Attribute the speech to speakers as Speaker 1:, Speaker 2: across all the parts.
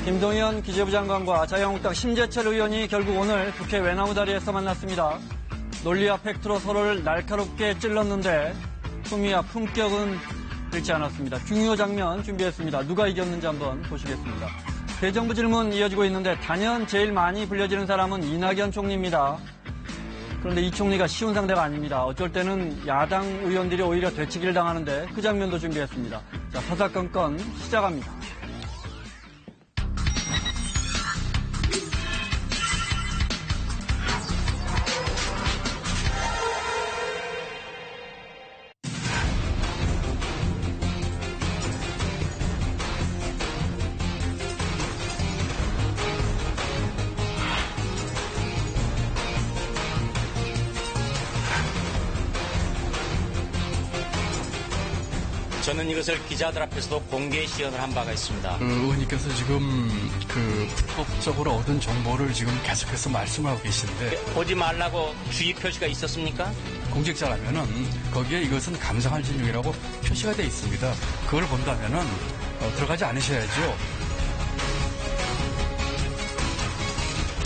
Speaker 1: 김동연 기재부 장관과 자유한국당 심재철 의원이 결국 오늘 국회 외나무다리에서 만났습니다. 논리와 팩트로 서로를 날카롭게 찔렀는데 품위와 품격은 잃지 않았습니다. 중요 장면 준비했습니다. 누가 이겼는지 한번 보시겠습니다. 대정부 질문 이어지고 있는데 단연 제일 많이 불려지는 사람은 이낙연 총리입니다. 그런데 이 총리가 쉬운 상대가 아닙니다. 어쩔 때는 야당 의원들이 오히려 되치기를 당하는데 그 장면도 준비했습니다. 자, 사사건건 시작합니다.
Speaker 2: 저는 이것을 기자들 앞에서도 공개 시연을 한 바가 있습니다.
Speaker 3: 의원님께서 지금 불법적으로 얻은 정보를 지금 계속해서 말씀하고 계신데
Speaker 2: 보지 말라고 주의 표시가 있었습니까?
Speaker 3: 공직자라면은 거기에 이것은 감상할 진용이라고 표시가 되어 있습니다. 그걸 본다면은 들어가지 않으셔야죠.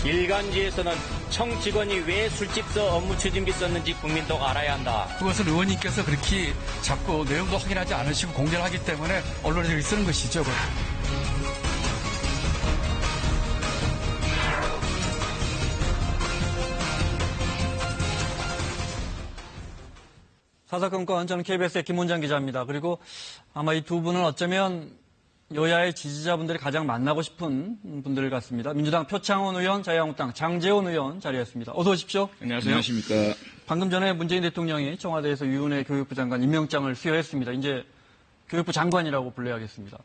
Speaker 2: 일간지에서는 청 직원이 왜 술집서 업무 추진비 썼는지 국민도 알아야 한다.
Speaker 3: 그것은 의원님께서 그렇게 자꾸 내용도 확인하지 않으시고 공개를 하기 때문에 언론에 쓰는 것이죠.
Speaker 1: 사사건건 저는 KBS의 김원장 기자입니다. 그리고 아마 이 두 분은 어쩌면 여야의 지지자분들이 가장 만나고 싶은 분들 같습니다. 민주당 표창원 의원, 자유한국당 장제원 의원 자리했습니다. 어서 오십시오.
Speaker 4: 안녕하세요. 안녕하십니까.
Speaker 1: 방금 전에 문재인 대통령이 청와대에서 유은혜 교육부 장관 임명장을 수여했습니다. 이제 교육부 장관이라고 불러야겠습니다.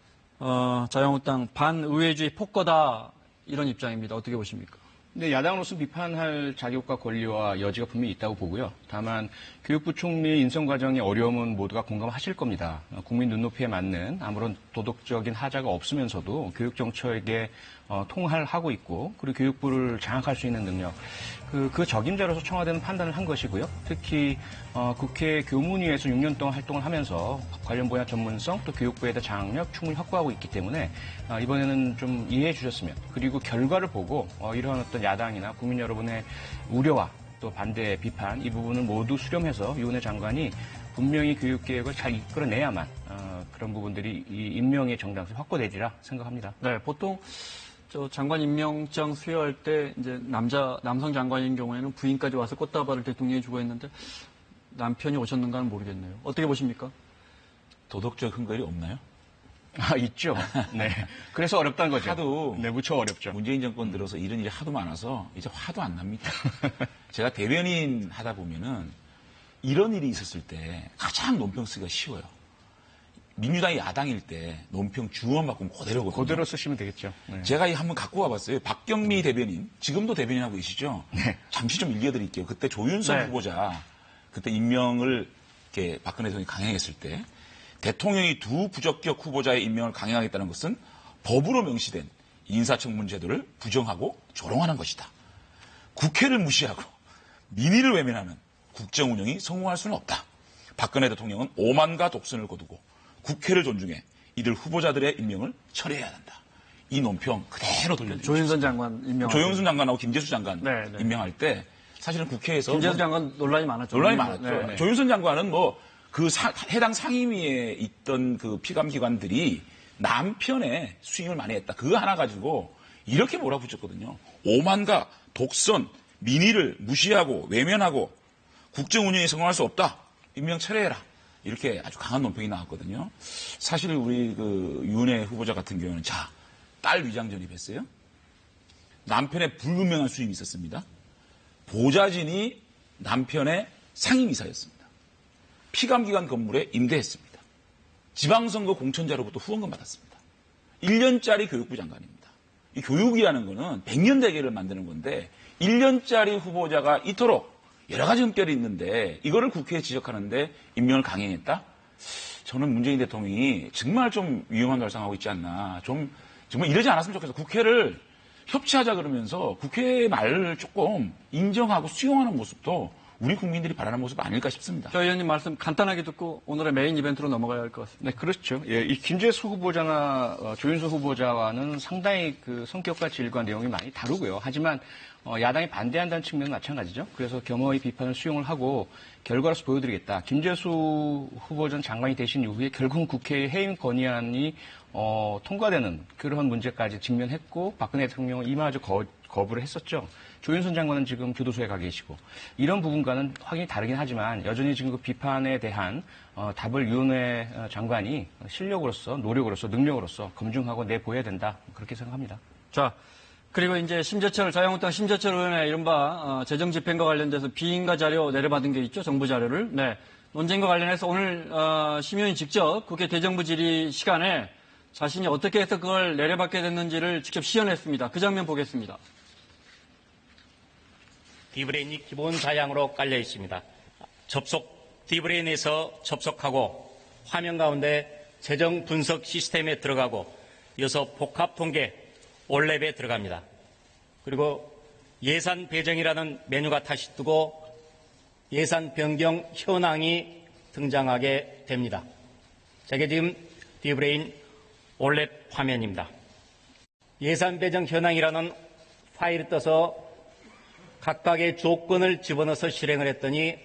Speaker 1: 자유한국당 반의회주의 폭거다 이런 입장입니다. 어떻게 보십니까?
Speaker 4: 네, 야당으로서 비판할 자격과 권리와 여지가 분명히 있다고 보고요. 다만 교육부 총리 인선 과정의 어려움은 모두가 공감하실 겁니다. 국민 눈높이에 맞는 아무런 도덕적인 하자가 없으면서도 교육 정책에 통할하고 있고 그리고 교육부를 장악할 수 있는 능력 그 적임자로서 청와대는 판단을 한 것이고요. 특히 국회 교문위에서 6년 동안 활동을 하면서 관련 분야 전문성 또 교육부에 대한 장악력 충분히 확보하고 있기 때문에 이번에는 좀 이해해 주셨으면 그리고 결과를 보고 이러한 어떤 야당이나 국민 여러분의 우려와 또 반대 비판 이 부분을 모두 수렴해서 유은혜 장관이 분명히 교육개혁을 잘 이끌어내야만 그런 부분들이 이 임명의 정당성이 확보되리라 생각합니다.
Speaker 1: 네, 보통 장관 임명장 수여할 때 이제 남성 장관인 경우에는 부인까지 와서 꽃다발을 대통령이 주고 했는데 남편이 오셨는가는 모르겠네요. 어떻게 보십니까?
Speaker 5: 도덕적 근거이 없나요?
Speaker 4: 있죠. 네. 그래서 어렵다는 거죠.
Speaker 5: 하도
Speaker 4: 네, 무척 어렵죠.
Speaker 5: 문재인 정권 들어서 이런 일이 하도 많아서 이제 화도 안 납니다. 제가 대변인 하다 보면은 이런 일이 있었을 때 가장 논평 쓰기가 쉬워요. 민주당이 야당일 때 논평 주어만 바꾸면 그대로거든요.
Speaker 4: 그대로 쓰시면 되겠죠. 네.
Speaker 5: 제가 한번 갖고 와봤어요. 박경미 대변인, 지금도 대변인하고 계시죠?
Speaker 4: 네.
Speaker 5: 잠시 좀 읽어드릴게요. 그때 조윤선
Speaker 1: 네.
Speaker 5: 후보자, 그때 임명을 이렇게 박근혜 대통령이 강행했을 때 대통령이 두 부적격 후보자의 임명을 강행하겠다는 것은 법으로 명시된 인사청문 제도를 부정하고 조롱하는 것이다. 국회를 무시하고 민의를 외면하는 국정 운영이 성공할 수는 없다. 박근혜 대통령은 오만과 독선을 거두고 국회를 존중해 이들 후보자들의 임명을 철회해야 한다. 이 논평 그대로 돌려드립니다.
Speaker 1: 조윤선 장관 임명.
Speaker 5: 조윤선 장관하고 김재수 장관
Speaker 1: 네.
Speaker 5: 임명할 때 사실은 국회에서
Speaker 1: 김재수 장관 논란이 많았죠.
Speaker 5: 논란이 많았죠.
Speaker 1: 네.
Speaker 5: 조윤선 장관은 그 해당 상임위에 있던 그 피감기관들이 남편의 수임을 많이 했다. 그거 하나 가지고 이렇게 몰아붙였거든요. 오만과 독선, 민의를 무시하고 외면하고 국정 운영이 성공할 수 없다. 임명 철회해라. 이렇게 아주 강한 논평이 나왔거든요. 사실 우리 그 유은혜 후보자 같은 경우는 딸 위장 전입했어요. 남편의 불분명한 수임이 있었습니다. 보좌진이 남편의 상임이사였습니다. 피감기관 건물에 임대했습니다. 지방선거 공천자로부터 후원금 받았습니다. 1년짜리 교육부 장관입니다. 이 교육이라는 거는 100년 대계를 만드는 건데 1년짜리 후보자가 이토록 여러 가지 흠결이 있는데 이거를 국회에 지적하는데 임명을 강행했다? 저는 문재인 대통령이 정말 좀 위험한 발상하고 있지 않나. 정말 이러지 않았으면 좋겠어. 국회를 협치하자 그러면서 국회의 말을 조금 인정하고 수용하는 모습도 우리 국민들이 바라는 모습 아닐까 싶습니다.
Speaker 1: 저 의원님 말씀 간단하게 듣고 오늘의 메인 이벤트로 넘어가야 할 것 같습니다.
Speaker 4: 네, 그렇죠. 예, 이 김재수 후보자나 조윤수 후보자와는 상당히 그 성격과 질과 내용이 많이 다르고요. 하지만 야당이 반대한다는 측면은 마찬가지죠. 그래서 겸허히 비판을 수용을 하고 결과로서 보여드리겠다. 김재수 후보 전 장관이 되신 이후에 결국은 국회의 해임 건의안이 통과되는 그러한 문제까지 직면했고 박근혜 대통령은 이마저 거부를 했었죠. 조윤선 장관은 지금 교도소에 가 계시고 이런 부분과는 확연히 다르긴 하지만 여전히 지금 그 비판에 대한 답을 유은혜 장관이 실력으로서 노력으로서 능력으로서 검증하고 내보여야 된다 그렇게 생각합니다.
Speaker 1: 자, 그리고 이제 자유한국당 심재철 의원의 이른바 재정 집행과 관련돼서 비인가 자료 내려받은 게 있죠. 정부 자료를. 네. 논쟁과 관련해서 오늘 심의원이 직접 국회 대정부 질의 시간에 자신이 어떻게 해서 그걸 내려받게 됐는지를 직접 시연했습니다. 그 장면 보겠습니다.
Speaker 2: 디브레인이 기본 사양으로 깔려 있습니다. 디브레인에서 접속하고 화면 가운데 재정 분석 시스템에 들어가고 이어서 복합 통계 올랩에 들어갑니다. 그리고 예산 배정이라는 메뉴가 다시 뜨고 예산 변경 현황이 등장하게 됩니다. 저게 지금 디브레인 올랩 화면입니다. 예산 배정 현황이라는 파일을 떠서 각각의 조건을 집어넣어서 실행을 했더니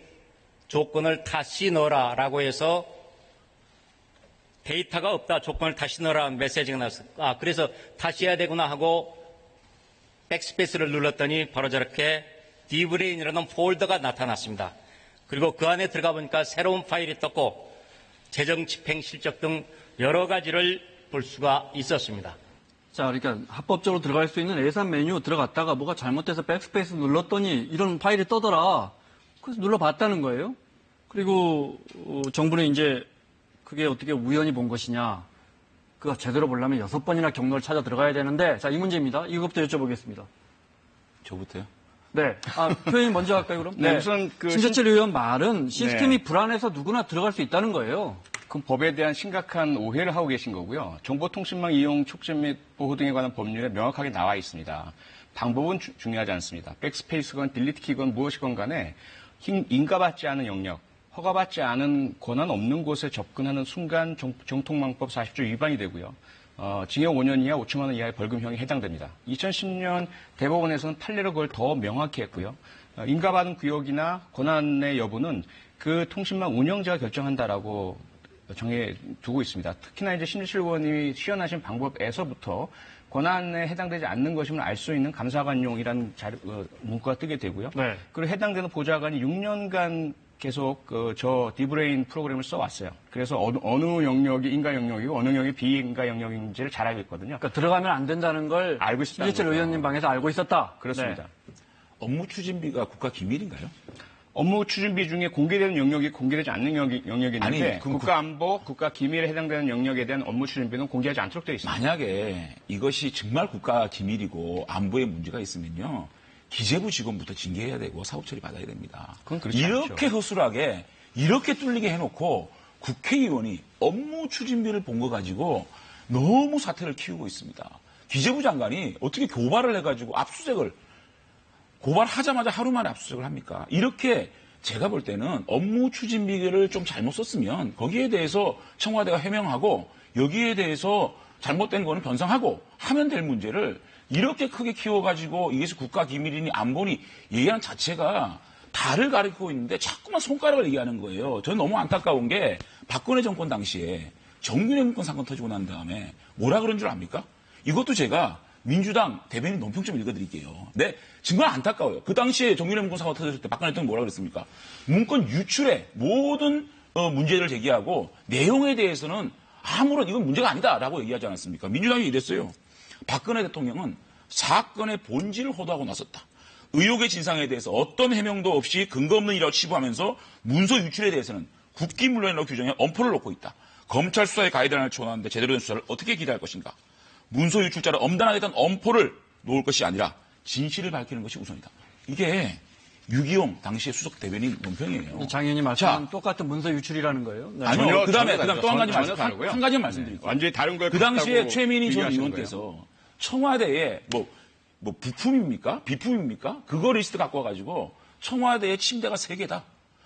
Speaker 2: 조건을 다시 넣어라라고 해서 데이터가 없다. 조건을 다시 넣어라는 메시지가 나왔어요. 그래서 다시 해야 되구나 하고 백스페이스를 눌렀더니 바로 저렇게 디브레인이라는 폴더가 나타났습니다. 그리고 그 안에 들어가 보니까 새로운 파일이 떴고 재정 집행 실적 등 여러 가지를 볼 수가 있었습니다.
Speaker 1: 자, 그러니까 합법적으로 들어갈 수 있는 예산 메뉴 들어갔다가 뭐가 잘못돼서 백스페이스 눌렀더니 이런 파일이 떠더라. 그래서 눌러봤다는 거예요. 그리고 정부는 이제 그게 어떻게 우연히 본 것이냐. 그거 제대로 보려면 6번이나 경로를 찾아 들어가야 되는데, 자, 이 문제입니다. 이것부터 여쭤보겠습니다.
Speaker 5: 저부터요?
Speaker 1: 네. 표현이 먼저 할까요, 그럼?
Speaker 4: 네, 우선
Speaker 1: 신재철 의원 말은 시스템이 불안해서 누구나 들어갈 수 있다는 거예요.
Speaker 4: 그 법에 대한 심각한 오해를 하고 계신 거고요. 정보통신망 이용 촉진 및 보호 등에 관한 법률에 명확하게 나와 있습니다. 방법은 중요하지 않습니다. 백스페이스건 딜리트 키건 무엇이건 간에 인가받지 않은 영역, 허가받지 않은 권한 없는 곳에 접근하는 순간 정통망법 40조 위반이 되고요. 징역 5년 이하 5천만 원 이하의 벌금형이 해당됩니다. 2010년 대법원에서는 판례로 그걸 더 명확히 했고요. 인가받은 구역이나 권한의 여부는 그 통신망 운영자가 결정한다라고 정해 두고 있습니다. 특히나 이제 심재철 의원님이 시연하신 방법에서부터 권한에 해당되지 않는 것임을 알 수 있는 감사관용이라는 문구가 뜨게 되고요.
Speaker 1: 네.
Speaker 4: 그리고 해당되는 보좌관이 6년간 계속 저 디브레인 프로그램을 써왔어요. 그래서 어느 영역이 인가 영역이고 어느 영역이 비인가 영역인지를 잘 알고 있거든요.
Speaker 1: 그러니까 들어가면 안 된다는 걸
Speaker 4: 알고 있었다는
Speaker 1: 심재철
Speaker 4: 거죠.
Speaker 1: 의원님 방에서 알고 있었다.
Speaker 4: 그렇습니다.
Speaker 1: 네.
Speaker 5: 업무 추진비가 국가 기밀인가요?
Speaker 4: 업무 추진비 중에 공개되는 영역이 공개되지 않는 영역이 있는데
Speaker 5: 아니,
Speaker 4: 국가안보, 국가기밀에 해당되는 영역에 대한 업무 추진비는 공개하지 않도록 되어 있습니다.
Speaker 5: 만약에 이것이 정말 국가 기밀이고 안보에 문제가 있으면요. 기재부 직원부터 징계해야 되고 사업 처리 받아야 됩니다.
Speaker 4: 그건 그렇지
Speaker 5: 이렇게
Speaker 4: 않죠.
Speaker 5: 허술하게 이렇게 뚫리게 해놓고 국회의원이 업무 추진비를 본 거 가지고 너무 사태를 키우고 있습니다. 기재부 장관이 어떻게 교발을 해가지고 압수수색을 고발하자마자 하루 만에 압수수색을 합니까? 이렇게 제가 볼 때는 업무 추진비를 좀 잘못 썼으면 거기에 대해서 청와대가 해명하고 여기에 대해서 잘못된 거는 변상하고 하면 될 문제를 이렇게 크게 키워가지고 이것이 국가기밀이니 안보니 얘기하는 자체가 달을 가리키고 있는데 자꾸만 손가락을 얘기하는 거예요. 저는 너무 안타까운 게 박근혜 정권 당시에 정윤회 문건 사건 터지고 난 다음에 뭐라 그런 줄 압니까? 이것도 제가 민주당 대변인 논평 좀 읽어드릴게요. 네, 정말 안타까워요. 그 당시에 정윤회 문건 사건 터졌을 때 박근혜 대통령이 뭐라 그랬습니까? 문건 유출에 모든 문제를 제기하고 내용에 대해서는 아무런 이건 문제가 아니다라고 얘기하지 않았습니까? 민주당이 이랬어요. 박근혜 대통령은 사건의 본질을 호도하고 나섰다. 의혹의 진상에 대해서 어떤 해명도 없이 근거 없는 일이라고 치부하면서 문서 유출에 대해서는 국기문란이라고 규정해 엄포를 놓고 있다. 검찰 수사의 가이드라인을 초안하는데 제대로 된 수사를 어떻게 기대할 것인가? 문서 유출자를 엄단하게 된 엄포를 놓을 것이 아니라 진실을 밝히는 것이 우선이다. 이게 유기용 당시의 수석 대변인 논평이에요.
Speaker 1: 장 의원님 말씀은 똑같은 문서 유출이라는 거예요. 네.
Speaker 5: 아니요. 그다음에 또 한 가지
Speaker 4: 전혀
Speaker 5: 말씀,
Speaker 4: 다르고요.
Speaker 5: 한 가지 말씀드릴게요.
Speaker 4: 완전히 다른 걸
Speaker 5: 그 당시에
Speaker 4: 갖다고
Speaker 5: 최민희 전
Speaker 4: 비교하시는
Speaker 5: 의원께서 청와대에 뭐 부품입니까? 비품입니까? 그거 리스트 갖고 와가지고 청와대의 침대가 3개다.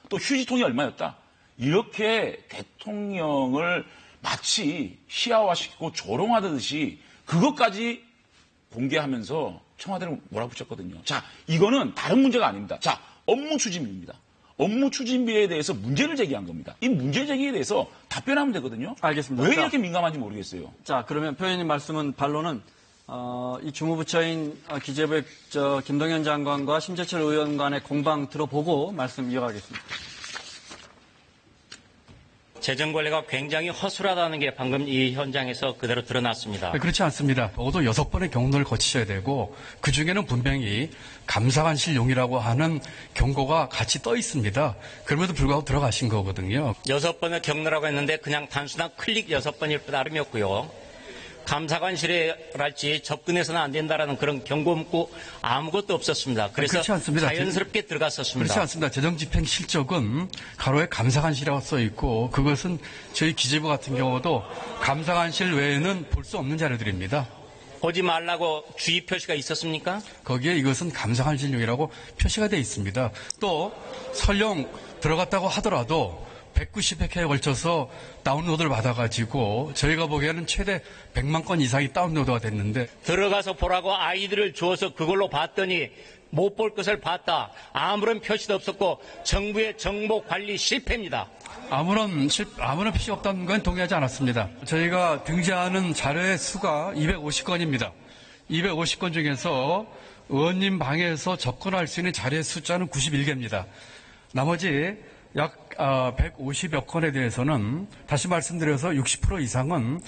Speaker 5: 또 휴지통이 얼마였다. 이렇게 대통령을 마치 희화화시키고 조롱하듯이 그것까지 공개하면서 청와대를 몰아붙였거든요. 자, 이거는 다른 문제가 아닙니다. 자, 업무 추진비입니다. 업무 추진비에 대해서 문제를 제기한 겁니다. 이 문제 제기에 대해서 답변하면 되거든요.
Speaker 1: 알겠습니다.
Speaker 5: 왜
Speaker 1: 자,
Speaker 5: 이렇게 민감한지 모르겠어요.
Speaker 1: 자, 그러면 표현님 말씀은 반론은 이 주무부처인 기재부의 김동연 장관과 심재철 의원 간의 공방 들어보고 말씀 이어가겠습니다.
Speaker 2: 재정 관리가 굉장히 허술하다는 게 방금 이 현장에서 그대로 드러났습니다.
Speaker 3: 그렇지 않습니다. 적어도 6번의 경로를 거치셔야 되고 그중에는 분명히 감사관실용이라고 하는 경고가 같이 떠 있습니다. 그럼에도 불구하고 들어가신 거거든요.
Speaker 2: 6번의 경로라고 했는데 그냥 단순한 클릭 6번일 따름이었고요. 감사관실이랄지 접근해서는 안 된다라는 그런 경고 문구 아무것도 없었습니다. 그래서
Speaker 3: 그렇지 않습니다.
Speaker 2: 자연스럽게 들어갔었습니다.
Speaker 3: 그렇지 않습니다. 재정집행 실적은 가로에 감사관실이라고 써 있고 그것은 저희 기재부 같은 경우도 감사관실 외에는 볼 수 없는 자료들입니다.
Speaker 2: 보지 말라고 주의 표시가 있었습니까?
Speaker 3: 거기에 이것은 감사관실용이라고 표시가 되어 있습니다. 또 설령 들어갔다고 하더라도 190회에 걸쳐서 다운로드를 받아가지고 저희가 보기에는 최대 100만 건 이상이 다운로드가 됐는데
Speaker 2: 들어가서 보라고 아이들을 주어서 그걸로 봤더니 못 볼 것을 봤다. 아무런 표시도 없었고 정부의 정보 관리 실패입니다.
Speaker 3: 아무런 표시가 없다는 건 동의하지 않았습니다. 저희가 등재하는 자료의 수가 250건입니다. 250건 중에서 의원님 방에서 접근할 수 있는 자료의 숫자는 91개입니다. 나머지 약 150여 건에 대해서는 다시 말씀드려서 60% 이상은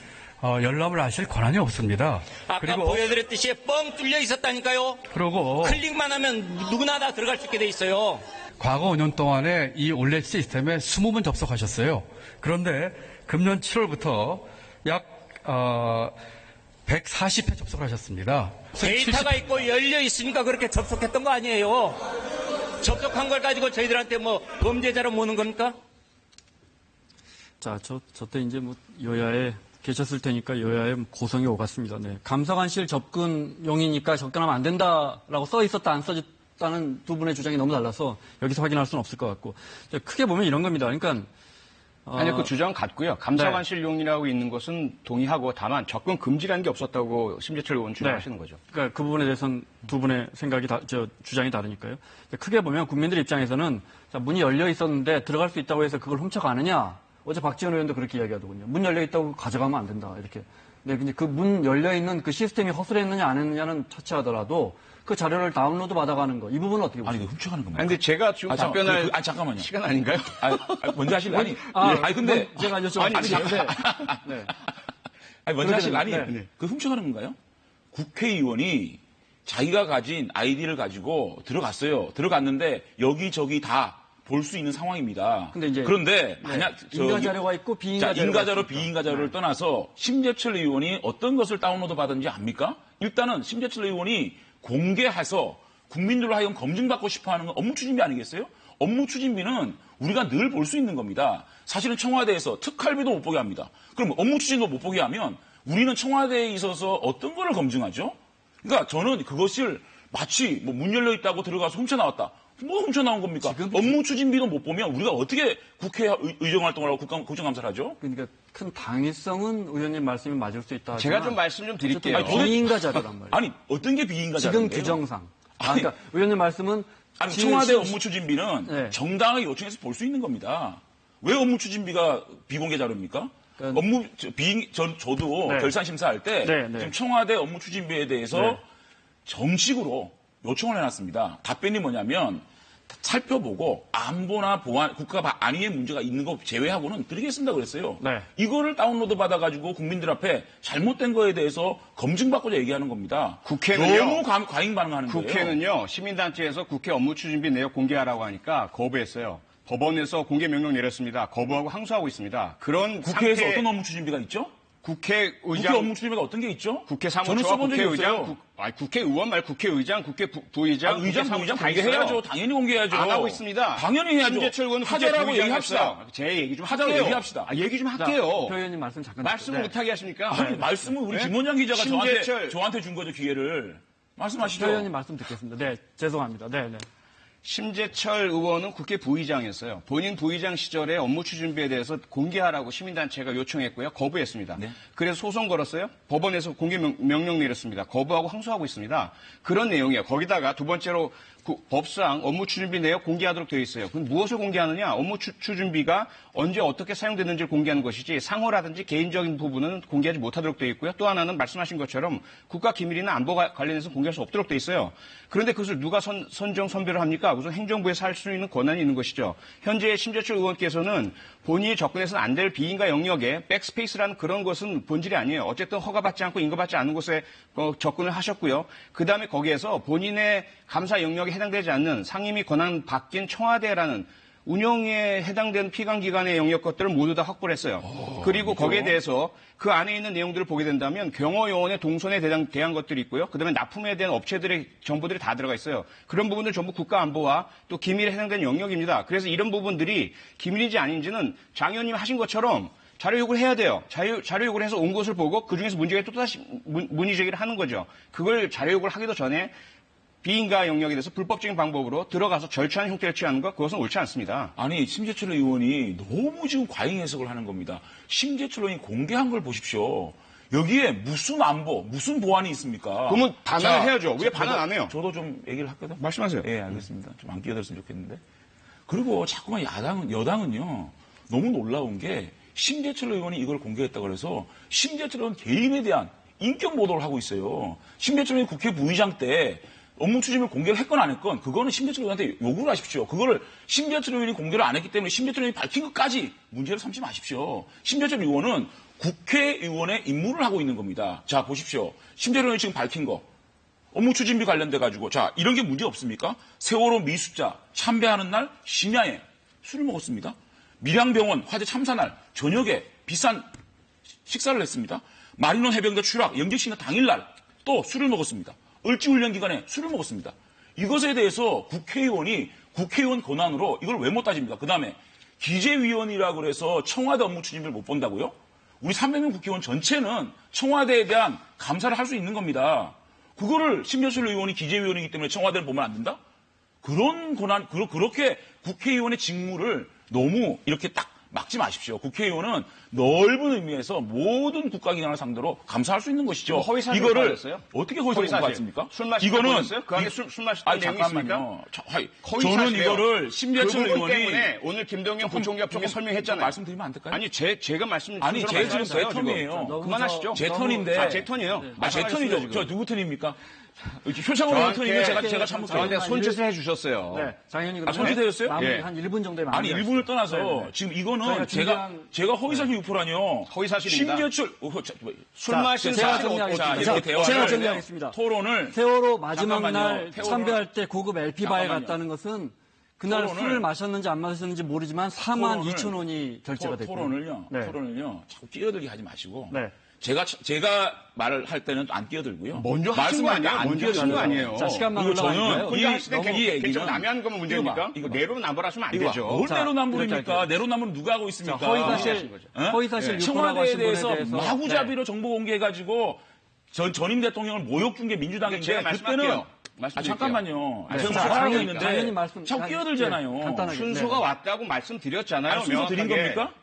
Speaker 3: 열람을 하실 권한이 없습니다.
Speaker 2: 아까
Speaker 3: 그리고
Speaker 2: 보여드렸듯이 뻥 뚫려 있었다니까요.
Speaker 3: 그리고
Speaker 2: 클릭만 하면 누구나 다 들어갈 수 있게 돼 있어요.
Speaker 3: 과거 5년 동안에 이 올렛 시스템에 20번 접속하셨어요. 그런데 금년 7월부터 약 140회 접속을 하셨습니다.
Speaker 2: 데이터가 있고 열려 있으니까 그렇게 접속했던 거 아니에요. 접속한 걸 가지고 저희들한테 뭐 범죄자로 모는 겁니까?
Speaker 1: 자, 저 때 이제 뭐 여야에 계셨을 테니까 여야에 고성이 오갔습니다. 네. 감사관실 접근용이니까 접근하면 안 된다라고 써 있었다 안 써졌다는 두 분의 주장이 너무 달라서 여기서 확인할 수는 없을 것 같고 크게 보면 이런 겁니다. 그러니까
Speaker 4: 아니요, 그 주장은 같고요. 감사관실용이라고 있는 것은 동의하고 다만 접근 금지라는 게 없었다고 심재철 의원 주장하시는 거죠.
Speaker 1: 그러니까 그 부분에 대해서는 두 분의 생각이 주장이 다르니까요. 크게 보면 국민들 입장에서는 자, 문이 열려 있었는데 들어갈 수 있다고 해서 그걸 훔쳐가느냐? 어제 박지원 의원도 그렇게 이야기하더군요. 문 열려 있다고 가져가면 안 된다. 이렇게. 네, 근데 그 문 열려 있는 그 시스템이 허술했느냐 안 했느냐는 차치하더라도 그 자료를 다운로드 받아가는 거 이 부분은 어떻게 보세요?
Speaker 5: 아니, 이거 훔쳐가는 겁니까?
Speaker 4: 아니, 근데 제가 지금 답변할
Speaker 5: 잠깐만요.
Speaker 4: 시간 아닌가요?
Speaker 5: 먼저 하실래요? 아니, 근데.
Speaker 1: 제가 여쭤봤는데. 네.
Speaker 5: 아니, 먼저 하실래요? 아니,
Speaker 1: 네.
Speaker 5: 그 훔쳐가는 건가요? 국회의원이 자기가 가진 아이디를 가지고 들어갔어요. 들어갔는데 여기저기 다 볼 수 있는 상황입니다.
Speaker 1: 근데 이제
Speaker 5: 그런데 만약
Speaker 1: 인가 자료가 있고 비인가 자료가
Speaker 5: 인가 자료,
Speaker 1: 있습니까?
Speaker 5: 비인가 자료를 떠나서 심재철 의원이 어떤 것을 다운로드 받은지 압니까? 일단은 심재철 의원이 공개해서 국민들로 하여금 검증받고 싶어하는 건 업무 추진비 아니겠어요? 업무 추진비는 우리가 늘 볼 수 있는 겁니다. 사실은 청와대에서 특활비도 못 보게 합니다. 그럼 업무 추진도 못 보게 하면 우리는 청와대에 있어서 어떤 거를 검증하죠? 그러니까 저는 그것을 마치 뭐 문 열려 있다고 들어가서 훔쳐 나왔다. 뭐 훔쳐 나온 겁니까? 업무 추진비도 못 보면 우리가 어떻게 국회 의정 활동을 하고 국정감사를 하죠?
Speaker 1: 그러니까 큰 당위성은 의원님 말씀이 맞을 수 있다.
Speaker 4: 제가 좀 말씀 좀 드릴게요.
Speaker 5: 아니,
Speaker 1: 비인가 자료란 말이에요.
Speaker 5: 아니, 어떤 게 비인가
Speaker 1: 지금
Speaker 5: 자료인데요?
Speaker 1: 규정상. 그러니까 의원님 말씀은
Speaker 5: 아니,
Speaker 1: 지금
Speaker 5: 청와대 업무 추진비는
Speaker 1: 네.
Speaker 5: 정당하게 요청해서 볼 수 있는 겁니다. 왜 업무 추진비가 비공개 자료입니까?
Speaker 1: 그러니까
Speaker 5: 저도
Speaker 1: 네.
Speaker 5: 결산 심사할 때
Speaker 1: 네, 네.
Speaker 5: 지금 청와대 업무 추진비에 대해서
Speaker 1: 네.
Speaker 5: 정식으로 요청을 해놨습니다. 답변이 뭐냐면 살펴보고 안보나 보안, 국가 안위에 문제가 있는 거 제외하고는 드리겠습니다 그랬어요.
Speaker 1: 네.
Speaker 5: 이거를 다운로드 받아가지고 국민들 앞에 잘못된 거에 대해서 검증받고자 얘기하는 겁니다.
Speaker 4: 국회는요.
Speaker 5: 너무 과잉 반응하는 거예요.
Speaker 4: 국회는요, 시민단체에서 국회 업무 추진비 내역 공개하라고 하니까 거부했어요. 법원에서 공개 명령 내렸습니다. 거부하고 항소하고 있습니다. 그런
Speaker 5: 국회에서
Speaker 4: 상태,
Speaker 5: 어떤 업무 추진비가 있죠?
Speaker 4: 국회
Speaker 5: 국회 업무 추진비가 어떤 게 있죠?
Speaker 4: 국회
Speaker 5: 저는
Speaker 4: 사무처와
Speaker 5: 써본 적이
Speaker 4: 국회의장,
Speaker 5: 없어요.
Speaker 4: 국회의원 말 국회의장, 국회 부의장,
Speaker 5: 의장, 부의장 공개해야죠. 당연히 공개해야죠.
Speaker 4: 안 하고 있습니다.
Speaker 5: 당연히 해야죠.
Speaker 4: 심재철 의원은
Speaker 5: 하자라고 얘기합시다.
Speaker 4: 제 얘기 좀
Speaker 5: 하자라고
Speaker 4: 할게요.
Speaker 5: 얘기합시다.
Speaker 4: 얘기 좀
Speaker 1: 자,
Speaker 4: 할게요.
Speaker 1: 표 의원님 말씀 잠깐
Speaker 4: 말씀을
Speaker 1: 네.
Speaker 4: 못하게 하십니까?
Speaker 5: 아니, 말씀을 우리
Speaker 4: 네?
Speaker 5: 김원장 기자가
Speaker 4: 심재철
Speaker 5: 저한테 준 거죠, 기회를. 말씀하시죠.
Speaker 1: 표 의원님 말씀 듣겠습니다. 네, 죄송합니다. 네, 네.
Speaker 4: 심재철 의원은 국회 부의장이었어요. 본인 부의장 시절에 업무 추진비에 대해서 공개하라고 시민단체가 요청했고요. 거부했습니다.
Speaker 5: 네.
Speaker 4: 그래서 소송 걸었어요. 법원에서 공개 명령 내렸습니다. 거부하고 항소하고 있습니다. 그런 내용이에요. 거기다가 두 번째로 법상 업무 추진비 내역 공개하도록 되어 있어요. 그럼 무엇을 공개하느냐? 업무 추진비가 언제 어떻게 사용되는지를 공개하는 것이지 상호라든지 개인적인 부분은 공개하지 못하도록 되어 있고요. 또 하나는 말씀하신 것처럼 국가기밀이나 안보가 관련해서 공개할 수 없도록 되어 있어요. 그런데 그것을 누가 선정 선별을 합니까? 우선 행정부에서 할 수 있는 권한이 있는 것이죠. 현재 심재철 의원께서는 본인이 접근해서는 안 될 비인가 영역에 백스페이스라는 그런 것은 본질이 아니에요. 어쨌든 허가받지 않고 인가받지 않은 곳에 접근을 하셨고요. 그다음에 거기에서 본인의 감사 영역에 해당되지 않는 상임위 권한 바뀐 청와대라는 운영에 해당되는 피감기관의 영역 것들을 모두 다 확보를 했어요. 그리고 거기에 대해서 그 안에 있는 내용들을 보게 된다면 경호요원의 동선에 대한 것들이 있고요. 그다음에 납품에 대한 업체들의 정보들이 다 들어가 있어요. 그런 부분들 전부 국가안보와 또 기밀에 해당되는 영역입니다. 그래서 이런 부분들이 기밀인지 아닌지는 장 의원님 하신 것처럼 자료 요구를 해야 돼요. 자료 요구를 해서 온 것을 보고 그중에서 문제가 또다시 문의 제기를 하는 거죠. 그걸 자료 요구를 하기도 전에 비인가 영역에 대해서 불법적인 방법으로 들어가서 절차한 형태를 취하는 것, 그것은 옳지 않습니다.
Speaker 5: 아니, 심재철 의원이 너무 지금 과잉 해석을 하는 겁니다. 심재철 의원이 공개한 걸 보십시오. 여기에 무슨 안보, 무슨 보안이 있습니까?
Speaker 4: 그러면 반환을 해야죠. 왜 반환 안 해요?
Speaker 5: 저도 좀 얘기를 할거든요.
Speaker 4: 말씀하세요.
Speaker 5: 예, 알겠습니다. 좀 안 끼어들었으면 좋겠는데. 그리고 자꾸만 여당은요, 너무 놀라운 게 심재철 의원이 이걸 공개했다고 해서 심재철 의원 개인에 대한 인격 모독을 하고 있어요. 심재철 의원이 국회 부의장 때 업무 추진을 공개를 했건 안 했건 그거는 심재철 의원한테 요구를 하십시오. 그거를 심재철 의원이 공개를 안 했기 때문에 심재철 의원이 밝힌 것까지 문제를 삼지 마십시오. 심재철 의원은 국회의원의 임무를 하고 있는 겁니다. 자, 보십시오. 심재철 의원이 지금 밝힌 거. 업무 추진비 관련돼 가지고 자, 이런 게 문제 없습니까? 세월호 미수자 참배하는 날 심야에 술을 먹었습니다. 밀양병원 화재 참사 날 저녁에 비싼 식사를 했습니다. 마리논 해병대 추락 영재씨는 당일날 또 술을 먹었습니다. 을지훈련 기간에 술을 먹었습니다. 이것에 대해서 국회의원이 국회의원 권한으로 이걸 왜 못 따집니까? 그다음에 기재위원이라고 그래서 청와대 업무 추진비를 못 본다고요? 우리 300명 국회의원 전체는 청와대에 대한 감사를 할 수 있는 겁니다. 그거를 심재철 의원이 기재위원이기 때문에 청와대를 보면 안 된다? 그런 권한, 그렇게 국회의원의 직무를 너무 이렇게 딱 막지 마십시오. 국회의원은 넓은 의미에서 모든 국가기관을 상대로 감사할 수 있는 것이죠.
Speaker 4: 허위사실
Speaker 5: 이거를
Speaker 4: 받았어요?
Speaker 5: 어떻게 허위사실 받습니까?
Speaker 4: 술 마시고 보냈어요? 그 안에 술 마셨다는 내용이 있습니까?
Speaker 5: 저는 이거를 심재철
Speaker 4: 그 부분
Speaker 5: 의원이
Speaker 4: 때문에 오늘 김동연 부총리가 분명히 설명했잖아요.
Speaker 5: 말씀드리면 안 될까요?
Speaker 4: 아니 제가 말씀
Speaker 5: 아니, 제 지금 제 턴이에요.
Speaker 4: 그만하시죠.
Speaker 5: 제 턴인데.
Speaker 4: 제 턴이에요.
Speaker 5: 제 턴이죠. 저 누구 턴입니까? 표창원 의원 턴이면 제가 참을게요.
Speaker 4: 저한테 손짓을 해주셨어요.
Speaker 1: 네, 장현이
Speaker 5: 손짓해였어요?
Speaker 1: 마무리
Speaker 4: 예.
Speaker 1: 한 1분 정도에 마무리.
Speaker 5: 아니, 1분을 떠나서
Speaker 1: 네.
Speaker 5: 지금 이거는
Speaker 1: 저희가
Speaker 5: 제가 허위사실 유포라뇨.
Speaker 4: 허위사실입니다.
Speaker 5: 심재철,
Speaker 4: 술 마신
Speaker 1: 제가
Speaker 4: 사실
Speaker 1: 정리하겠습니다.
Speaker 4: 없고,
Speaker 1: 자,
Speaker 4: 이렇게 대화를
Speaker 1: 제가 정리하겠습니다.
Speaker 5: 토론을
Speaker 1: 세월호 마지막
Speaker 5: 잠깐만요.
Speaker 1: 날
Speaker 5: 세월호.
Speaker 1: 참배할 때 고급 LP바에
Speaker 5: 잠깐만요.
Speaker 1: 갔다는 것은 그날
Speaker 5: 토론을-
Speaker 1: 술을 마셨는지 안 마셨는지 모르지만 4만 2천 원이 결제가 됐고.
Speaker 5: 토론을요.
Speaker 1: 네.
Speaker 5: 토론을요. 자꾸 끼어들게 하지 마시고.
Speaker 1: 네.
Speaker 5: 제가 말을 할 때는 안 끼어들고요.
Speaker 4: 먼저 하신 거 아니에요?
Speaker 5: 안
Speaker 4: 먼저 하신 거 아니에요?
Speaker 1: 자, 시간만
Speaker 5: 그리고 저는
Speaker 1: 올라가니까요.
Speaker 4: 혼자 하실 때
Speaker 5: 이 얘기는
Speaker 4: 남이 하는 거면 문제입니까?
Speaker 5: 이거 봐.
Speaker 4: 내로남불하시면 안
Speaker 5: 이거
Speaker 4: 되죠.
Speaker 5: 뭘
Speaker 1: 자,
Speaker 5: 내로남불입니까?
Speaker 1: 이렇게
Speaker 5: 내로남불은 누가 하고 있습니까?
Speaker 1: 자, 허위사실
Speaker 5: 어?
Speaker 1: 허위사실 유포라고
Speaker 5: 청와대에
Speaker 1: 하신 분에
Speaker 5: 대해서
Speaker 1: 대해서
Speaker 5: 마구잡이로 정보 공개해가지고 전임 대통령을 모욕 준 게 민주당인데
Speaker 4: 제가 말씀할게요.
Speaker 5: 잠깐만요.
Speaker 1: 네.
Speaker 5: 제가
Speaker 1: 자,
Speaker 5: 말하고
Speaker 1: 장현님
Speaker 5: 있는데
Speaker 1: 말씀
Speaker 5: 자꾸 끼어들잖아요.
Speaker 1: 네, 간단하게.
Speaker 4: 순서가
Speaker 1: 네.
Speaker 4: 왔다고 말씀드렸잖아요.
Speaker 5: 순서 드린
Speaker 4: 명확하게.
Speaker 5: 겁니까?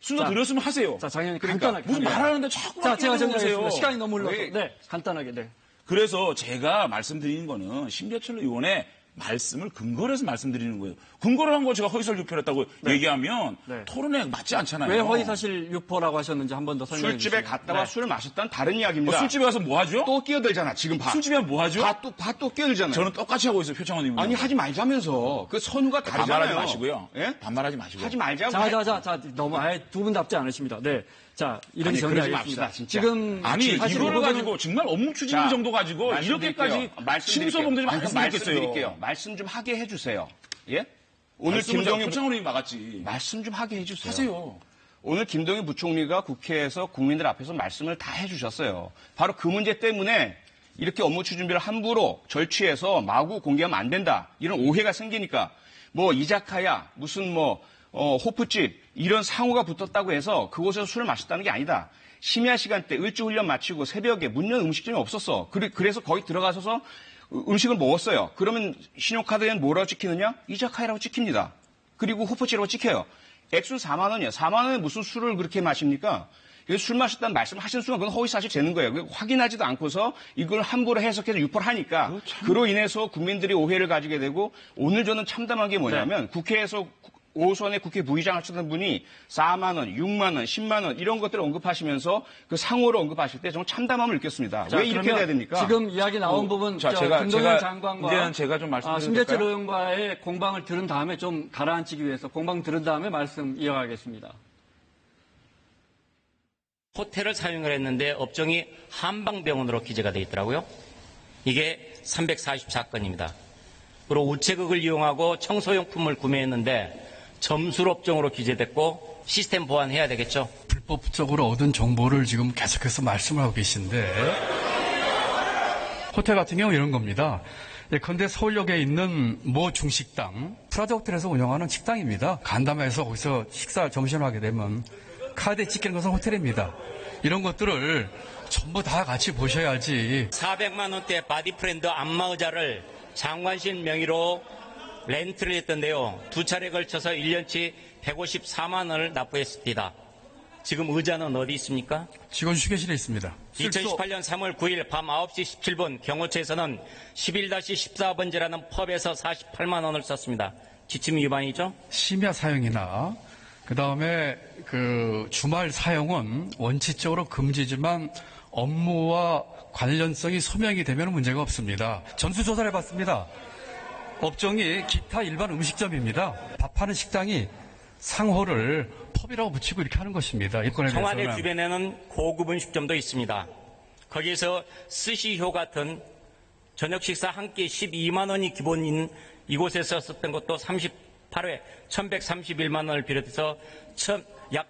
Speaker 5: 순서
Speaker 1: 자,
Speaker 5: 드렸으면 하세요.
Speaker 1: 자, 장현님
Speaker 5: 그러니까
Speaker 1: 간단하게.
Speaker 5: 무슨
Speaker 1: 간단하게.
Speaker 5: 말하는데 자꾸
Speaker 1: 자, 제가
Speaker 5: 끼어들고
Speaker 1: 정리하겠습니다.
Speaker 5: 그러세요.
Speaker 1: 시간이 너무 흘러서.
Speaker 4: 왜?
Speaker 1: 네, 간단하게. 네.
Speaker 5: 그래서 제가 말씀드리는 거는 심재철 의원의 말씀을 근거로 해서 말씀드리는 거예요. 근거로 한 거 제가 허위사실 유포했다고 얘기하면
Speaker 1: 네.
Speaker 5: 토론에 맞지 않잖아요.
Speaker 1: 왜 허위사실 유포라고 하셨는지 한 번 더 설명해 주시죠.
Speaker 4: 술집에 갔다가
Speaker 1: 네.
Speaker 4: 술을 마셨다는 다른 이야기입니다.
Speaker 5: 술집에 가서 뭐 하죠?
Speaker 4: 또 끼어들잖아. 지금 봐.
Speaker 5: 술집에 가면 뭐 하죠?
Speaker 4: 또 끼어들잖아요.
Speaker 5: 저는 똑같이 하고 있어요. 표창원 의원.
Speaker 4: 아니 하지 말자면서 그 선우가 다르잖아요.
Speaker 5: 반말하지 마시고요.
Speaker 4: 예?
Speaker 5: 반말하지 마시고요.
Speaker 4: 하지 말자고.
Speaker 1: 자, 너무 아예 두 분 답지 않으십니다. 네. 자, 이렇게
Speaker 4: 아니, 그러지
Speaker 1: 정리하겠습니다.
Speaker 4: 맙시다, 진짜.
Speaker 1: 지금
Speaker 5: 아니
Speaker 1: 사실
Speaker 5: 이거를
Speaker 1: 이거는-
Speaker 5: 가지고 정말 업무 추진
Speaker 4: 자,
Speaker 5: 정도 가지고 이렇게까지 침소범죄 좀 안 했으면 좋겠어요.
Speaker 4: 말씀 좀 하게 해주세요. 예? 오늘
Speaker 5: 말씀을
Speaker 4: 김동연
Speaker 5: 표창원 의원이 막았지.
Speaker 4: 말씀 좀 하게 해주세요.
Speaker 5: 하세요.
Speaker 4: 오늘 김동연 부총리가 국회에서 국민들 앞에서 말씀을 다 해주셨어요. 바로 그 문제 때문에 이렇게 업무 추진비를 함부로 절취해서 마구 공개하면 안 된다. 이런 오해가 생기니까 뭐 이자카야 무슨 호프집 이런 상호가 붙었다고 해서 그곳에서 술을 마셨다는 게 아니다. 심야 시간대 을지훈련 마치고 새벽에 문 연 음식점이 없었어. 그래서 거기 들어가서서
Speaker 6: 음식을 먹었어요. 그러면 신용카드에는 뭐라고 찍히느냐? 이자카야라고 찍힙니다. 그리고 호프치라고 찍혀요. 액수는 4만 원이에요. 4만 원에 무슨 술을 그렇게 마십니까? 술 마셨다는 말씀을 하시는 순간 그건 허위사실 되는 거예요. 확인하지도 않고서 이걸 함부로 해석해서 유포를 하니까 그로 인해서 국민들이 오해를 가지게 되고 오늘 저는 참담한 게 뭐냐면 국회에서 오선의 국회 부의장 하셨던 분이 4만 원, 6만 원, 10만 원 이런 것들을 언급하시면서 그 상호를 언급하실 때 정말 참담함을 느꼈습니다.
Speaker 1: 자,
Speaker 6: 왜 이렇게
Speaker 1: 그러면
Speaker 6: 돼야 됩니까?
Speaker 1: 지금 이야기 나온 부분
Speaker 5: 자, 제가
Speaker 1: 김동연 장관과
Speaker 5: 이제는 제가 좀 말씀드릴까요?
Speaker 1: 심재철 의원과의 공방을 들은 다음에 좀 가라앉히기 위해서 공방 들은 다음에 말씀 이어가겠습니다.
Speaker 2: 호텔을 사용을 했는데 업종이 한방병원으로 기재가 돼 있더라고요. 이게 344건입니다. 그리고 우체국을 이용하고 청소용품을 구매했는데 점술업종으로 기재됐고 시스템 보완해야 되겠죠.
Speaker 3: 불법적으로 얻은 정보를 지금 계속해서 말씀을 하고 계신데 호텔 같은 경우 이런 겁니다. 예컨대 서울역에 있는 모 중식당 프라자 호텔에서 운영하는 식당입니다. 간담회에서 거기서 식사 점심을 하게 되면 카드에 찍히는 것은 호텔입니다. 이런 것들을 전부 다 같이 보셔야지.
Speaker 2: 400만 원대 바디프렌드 안마의자를 장관실 명의로 렌트를 했던데요. 2차례 걸쳐서 1년치 154만 원을 납부했습니다. 지금 의자는 어디 있습니까?
Speaker 3: 직원 휴게실에 있습니다.
Speaker 2: 2018년 3월 9일 밤 9시 17분 경호처에서는 11-14번지라는 펍에서 48만 원을 썼습니다. 지침 위반이죠?
Speaker 3: 심야 사용이나 그다음에 그 주말 사용은 원칙적으로 금지지만 업무와 관련성이 소명이 되면 문제가 없습니다. 전수조사를 해봤습니다. 업종이 기타 일반 음식점입니다. 밥하는 식당이 상호를 펍이라고 붙이고 이렇게 하는 것입니다. 이건에
Speaker 2: 청와대
Speaker 3: 대해서는.
Speaker 2: 주변에는 고급 음식점도 있습니다. 거기에서 스시효 같은 저녁 식사 한 끼 12만 원이 기본인 이곳에서 썼던 것도 38회 1131만 원을 비롯해서 약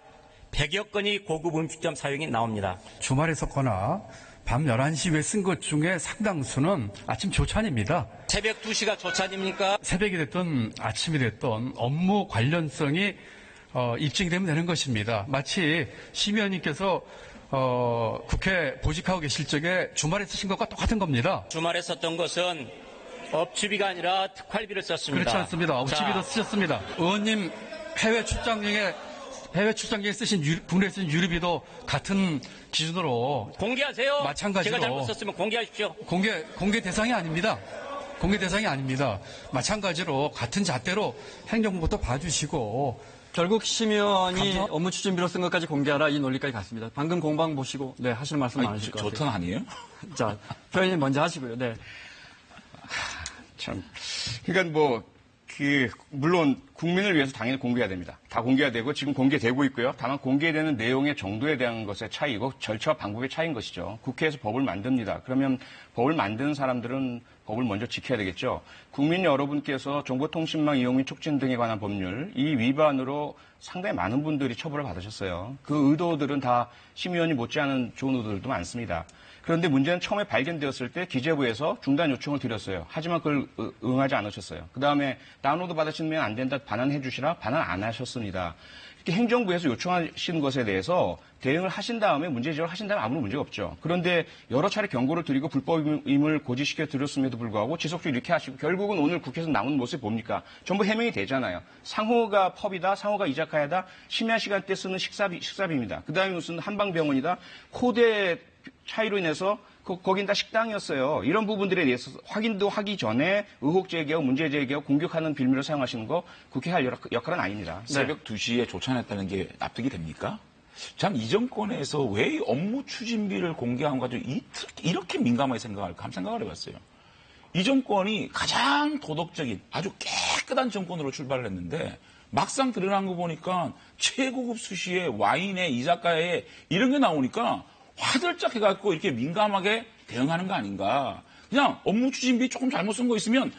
Speaker 2: 100여 건이 고급 음식점 사용이 나옵니다.
Speaker 3: 주말에 썼거나 밤 11시 후에 쓴 것 중에 상당수는 아침 조찬입니다.
Speaker 2: 새벽 2시가 조찬입니까?
Speaker 3: 새벽이 됐든 아침이 됐든 업무 관련성이 입증이 되면 되는 것입니다. 마치 심 의원님께서 국회 보직하고 계실 적에 주말에 쓰신 것과 똑같은 겁니다.
Speaker 2: 주말에 썼던 것은 업추비가 아니라 특활비를 썼습니다.
Speaker 3: 그렇지 않습니다. 업추비도 쓰셨습니다. 의원님 해외 출장에 쓰신 국내에 쓰신 유류비도 같은 기준으로
Speaker 2: 공개하세요.
Speaker 3: 마찬가지로
Speaker 2: 제가 잘못 썼으면 공개하십시오.
Speaker 3: 공개 대상이 아닙니다. 공개 대상이 아닙니다. 마찬가지로 같은 잣대로 행정부부터 봐주시고
Speaker 1: 결국 심 의원이
Speaker 3: 감사-
Speaker 1: 업무 추진비로 쓴 것까지 공개하라 이 논리까지 갔습니다. 방금 공방 보시고 네 하실 말씀 많으실 것
Speaker 5: 저
Speaker 1: 같아요.
Speaker 5: 턴 아니에요?
Speaker 1: 자, 표현님 먼저 하시고요. 네.
Speaker 6: 참. 그러니까 물론 국민을 위해서 당연히 공개해야 됩니다. 다 공개해야 되고 지금 공개되고 있고요. 다만 공개되는 내용의 정도에 대한 것의 차이고 절차와 방법의 차이인 것이죠. 국회에서 법을 만듭니다. 그러면 법을 만드는 사람들은 법을 먼저 지켜야 되겠죠. 국민 여러분께서 정보통신망 이용 및 촉진 등에 관한 법률 이 위반으로 상당히 많은 분들이 처벌을 받으셨어요. 그 의도들은 다 심 의원이 못지않은 좋은 의도들도 많습니다. 그런데 문제는 처음에 발견되었을 때 기재부에서 중단 요청을 드렸어요. 하지만 그걸 응하지 않으셨어요. 그다음에 다운로드 받으시면 안 된다 반환해 주시라 반환 안 하셨습니다. 이렇게 행정부에서 요청하신 것에 대해서 대응을 하신 다음에 문제 제기를 하신 다음에 아무런 문제가 없죠. 그런데 여러 차례 경고를 드리고 불법임을 고지시켜 드렸음에도 불구하고 지속적으로 이렇게 하시고 결국은 오늘 국회에서 나오는 모습이 뭡니까? 전부 해명이 되잖아요. 상호가 펍이다, 상호가 이자카야다, 심야 시간대 쓰는 식사비입니다. 그다음에 무슨 한방병원이다, 코드 차이로 인해서 거긴 다 식당이었어요. 이런 부분들에 대해서 확인도 하기 전에 의혹 제기하고 문제 제기하고 공격하는 빌미로 사용하시는 거 국회 할 역할은 아닙니다.
Speaker 5: 새벽 2시에 조찬했다는 게 납득이 됩니까? 참 이 정권에서 왜 업무 추진비를 공개한 거 가지고 이렇게 민감하게 생각할까? 한번 생각을 해봤어요. 이 정권이 가장 도덕적인 아주 깨끗한 정권으로 출발을 했는데 막상 드러난 거 보니까 최고급 수시에 와인에 이자카야에 이런 게 나오니까 화들짝 해갖고 이렇게 민감하게 대응하는 거 아닌가. 그냥 업무 추진비 조금 잘못 쓴 거 있으면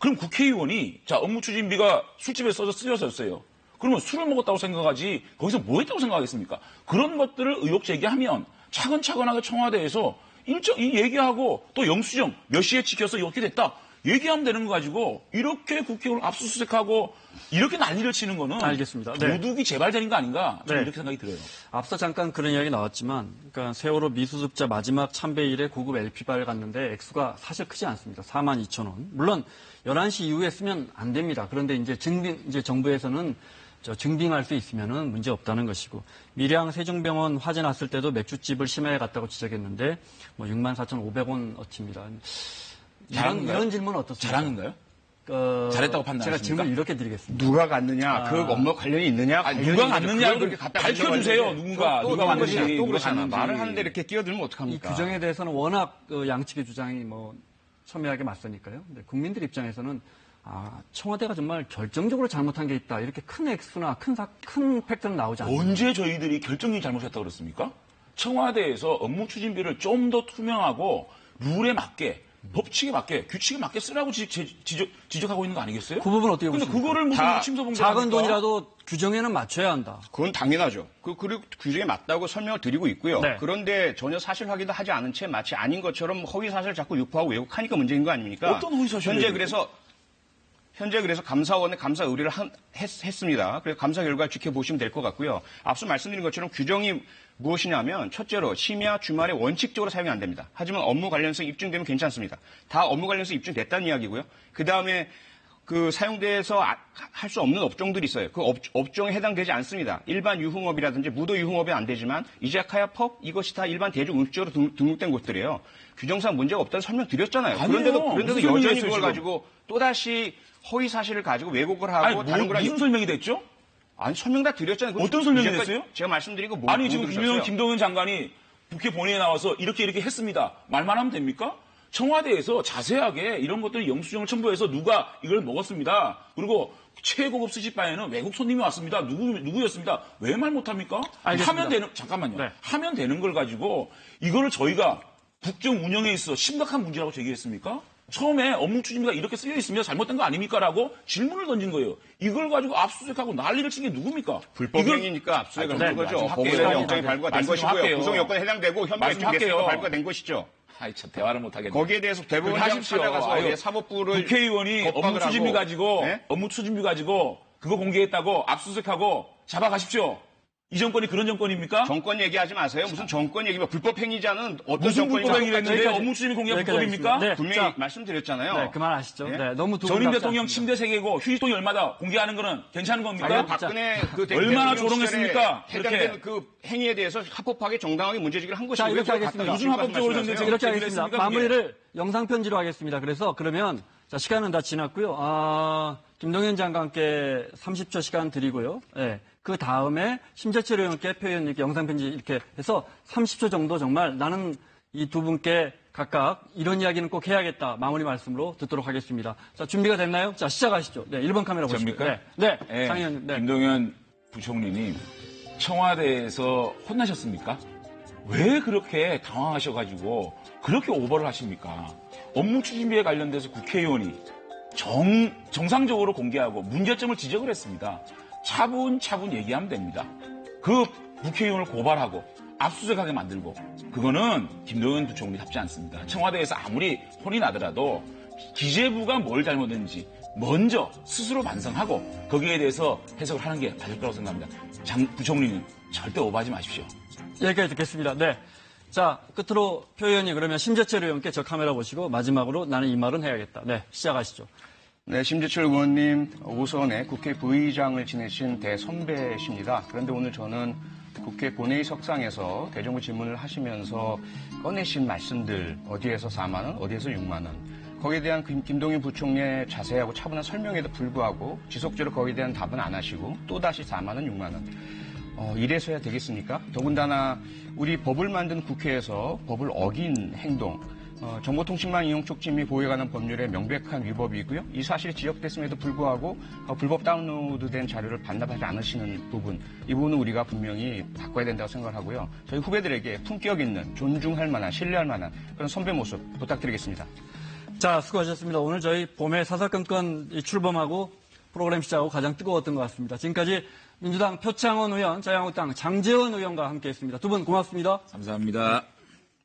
Speaker 5: 그럼 국회의원이 자 업무 추진비가 술집에 쓰여졌어요. 그러면 술을 먹었다고 생각하지 거기서 뭐 했다고 생각하겠습니까? 그런 것들을 의혹 제기하면 차근차근하게 청와대에서 일정 이 얘기하고 또 영수증 몇 시에 찍혀서 이렇게 됐다. 얘기하면 되는 거 가지고 이렇게 국회의원을 압수수색하고 이렇게 난리를 치는 거는
Speaker 1: 알겠습니다. 네.
Speaker 5: 도둑이 재발되는 거 아닌가 저는
Speaker 1: 네.
Speaker 5: 이렇게 생각이 들어요.
Speaker 1: 앞서 잠깐 그런 이야기 나왔지만, 그러니까 세월호 미수습자 마지막 참배 일에 고급 LP발 갔는데 액수가 사실 크지 않습니다. 42,000원. 물론 11시 이후에 쓰면 안 됩니다. 그런데 이제 정부에서는 증빙할 수 있으면은 문제 없다는 것이고, 밀양 세종병원 화재 났을 때도 맥주집을 심야에 갔다고 지적했는데, 64,500원 어치입니다. 이런 질문 어떻습니까?
Speaker 5: 잘하는가요? 잘했다고 판단하십니까?
Speaker 1: 제가 질문 이렇게 드리겠습니다.
Speaker 6: 누가 갔느냐, 그 업무 관련이 있느냐,
Speaker 5: 누가 갔느냐를 밝혀주세요. 누가 갔는지.
Speaker 6: 또 그렇잖아. 말을 하는데 이렇게 끼어들면
Speaker 1: 이
Speaker 6: 어떡합니까?
Speaker 1: 규정에 대해서는 워낙 양측의 주장이 첨예하게 맞서니까요. 근데 국민들 입장에서는 청와대가 정말 결정적으로 잘못한 게 있다. 이렇게 큰 액수나 큰 팩트는 나오지 않습니다.
Speaker 5: 언제 저희들이 결정적인 잘못했다고 그랬습니까? 청와대에서 업무 추진비를 좀 더 투명하고 룰에 맞게 법칙에 맞게 규칙에 맞게 쓰라고 지적하고 있는 거 아니겠어요?
Speaker 1: 그 부분 어떻게
Speaker 5: 근데
Speaker 1: 보십니까?
Speaker 5: 그거를 무슨 침소봉
Speaker 1: 작은 돈이라도 규정에는 맞춰야 한다.
Speaker 6: 그건 당연하죠. 그리고 규정에 맞다고 설명을 드리고 있고요.
Speaker 1: 네.
Speaker 6: 그런데 전혀 사실 확인도 하지 않은 채 마치 아닌 것처럼 허위 사실을 자꾸 유포하고 왜곡하니까 문제인 거 아닙니까?
Speaker 5: 어떤 허위 사실을
Speaker 6: 현재 그래서 감사원에 감사 의뢰를 했습니다. 그래서 감사 결과 지켜보시면 될 것 같고요. 앞서 말씀드린 것처럼 규정이 무엇이냐면 첫째로 심야 주말에 원칙적으로 사용이 안 됩니다. 하지만 업무 관련성 입증되면 괜찮습니다. 다 업무 관련성 입증됐다는 이야기고요. 그다음에 그 사용돼서 할 수 없는 업종들이 있어요. 그 업종에 해당되지 않습니다. 일반 유흥업이라든지 무도 유흥업이 안 되지만 이자카야, 펍 이것이 다 일반 대중 음식적으로 등록된 곳들이에요. 규정상 문제가 없다는 설명드렸잖아요. 그런데도 여전히 그걸 가지고 또다시 허위 사실을 가지고 왜곡을 하고 다른 거랑
Speaker 5: 무슨 설명이 됐죠?
Speaker 6: 아니 설명 다 드렸잖아요.
Speaker 5: 어떤 설명이 됐어요?
Speaker 6: 제가 말씀드린 거
Speaker 5: 아니 지금 김동연 장관이 국회 본회의에 나와서 이렇게 했습니다. 말만 하면 됩니까? 청와대에서 자세하게 이런 것들을 영수증을 첨부해서 누가 이걸 먹었습니다. 그리고 최고급 스시바에는 외국 손님이 왔습니다. 누구였습니다. 왜 말 못합니까? 잠깐만요.
Speaker 1: 네.
Speaker 5: 하면 되는 걸 가지고 이거를 저희가 국정 운영에 있어 심각한 문제라고 제기했습니까? 처음에 업무 추진비가 이렇게 쓰여 있으면 잘못된 거 아닙니까? 라고 질문을 던진 거예요. 이걸 가지고 압수수색하고 난리를 친 게 누굽니까?
Speaker 6: 불법행위니까 압수수색을 한 거죠. 법원의 영장이 발부가 된 것이고요. 구성 요건에 해당되고 현 맥주계수가 발부가 된 것이죠.
Speaker 5: 참 대화를 못하겠네.
Speaker 6: 거기에 대해서 대법원장 찾아가서 사법부를
Speaker 5: 국회의원이 업무 추진비 가지고
Speaker 6: 네?
Speaker 5: 업무 추진비 가지고 그거 공개했다고 압수수색하고 잡아가십시오. 이 정권이 그런 정권입니까?
Speaker 6: 정권 얘기하지 마세요. 무슨 정권 얘기면 불법 행위자는 어떤
Speaker 5: 무슨 불법 행위를 했는데
Speaker 1: 여기까지,
Speaker 5: 업무 추진비 공개가
Speaker 1: 여기까지
Speaker 5: 불법입니까?
Speaker 1: 네,
Speaker 6: 분명히 말씀드렸잖아요.
Speaker 1: 네, 그만하시죠.
Speaker 6: 네?
Speaker 1: 네, 너무 두 분
Speaker 5: 전임
Speaker 1: 답지
Speaker 5: 대통령
Speaker 1: 않습니다.
Speaker 5: 침대 3개고 휴지통이 얼마다 공개하는 거는 괜찮은 겁니까?
Speaker 6: 아니, 박근혜 그
Speaker 5: 얼마나
Speaker 6: 대통령
Speaker 5: 조롱했습니까?
Speaker 6: 시절에 해당되는
Speaker 5: 이렇게.
Speaker 6: 그 행위에 대해서 합법하게 정당하게 문제제기를 한 것이고
Speaker 1: 자, 이렇게 하겠습니다.
Speaker 5: 무슨 합법적으로
Speaker 6: 말씀하세요?
Speaker 1: 이렇게
Speaker 5: 얘기를
Speaker 1: 하겠습니다.
Speaker 5: 했습니까,
Speaker 1: 마무리를 영상편지로 하겠습니다. 그래서 그러면 시간은 다 지났고요. 김동연 장관께 30초 시간 드리고요. 네. 그 다음에 심재철 의원께 표현님께 영상편지 이렇게 해서 30초 정도 정말 나는 이 두 분께 각각 이런 이야기는 꼭 해야겠다 마무리 말씀으로 듣도록 하겠습니다. 자, 준비가 됐나요? 자, 시작하시죠. 네, 1번 카메라 보시죠.
Speaker 5: 접니까?
Speaker 1: 네,
Speaker 5: 네,
Speaker 1: 장 의원님. 네.
Speaker 5: 김동연 부총리님, 청와대에서 혼나셨습니까? 왜 그렇게 당황하셔가지고 그렇게 오버를 하십니까? 업무 추진비에 관련돼서 국회의원이 정상적으로 공개하고 문제점을 지적을 했습니다. 차분차분 얘기하면 됩니다. 그 국회의원을 고발하고 압수수색하게 만들고 그거는 김동연 부총리답지 않습니다. 청와대에서 아무리 혼이 나더라도 기재부가 뭘 잘못했는지 먼저 스스로 반성하고 거기에 대해서 해석을 하는 게 맞을 거라고 생각합니다. 부총리는 절대 오버하지 마십시오.
Speaker 1: 여기까지 듣겠습니다. 네. 자, 끝으로 표 의원이 그러면 심재철 의원께 저 카메라 보시고 마지막으로 나는 이 말은 해야겠다. 네, 시작하시죠.
Speaker 6: 네, 심재철 의원님 오선에 국회 부의장을 지내신 대선배십니다. 그런데 오늘 저는 국회 본회의 석상에서 대정부 질문을 하시면서 꺼내신 말씀들 어디에서 4만 원, 어디에서 6만 원. 거기에 대한 김동연 부총리의 자세하고 차분한 설명에도 불구하고 지속적으로 거기에 대한 답은 안 하시고 또다시 4만 원, 6만 원. 이래서야 되겠습니까? 더군다나 우리 법을 만든 국회에서 법을 어긴 행동, 정보통신망 이용 촉진 및 보호에 관한 법률의 명백한 위법이고요. 이 사실이 지적됐음에도 불구하고 불법 다운로드된 자료를 반납하지 않으시는 부분, 이 부분은 우리가 분명히 바꿔야 된다고 생각하고요. 저희 후배들에게 품격 있는, 존중할 만한, 신뢰할 만한 그런 선배 모습 부탁드리겠습니다.
Speaker 1: 자, 수고하셨습니다. 오늘 저희 봄에 사사건건 출범하고 프로그램 시작하고 가장 뜨거웠던 것 같습니다. 지금까지 민주당 표창원 의원, 자유한국당 장제원 의원과 함께했습니다. 두 분 고맙습니다.
Speaker 5: 감사합니다.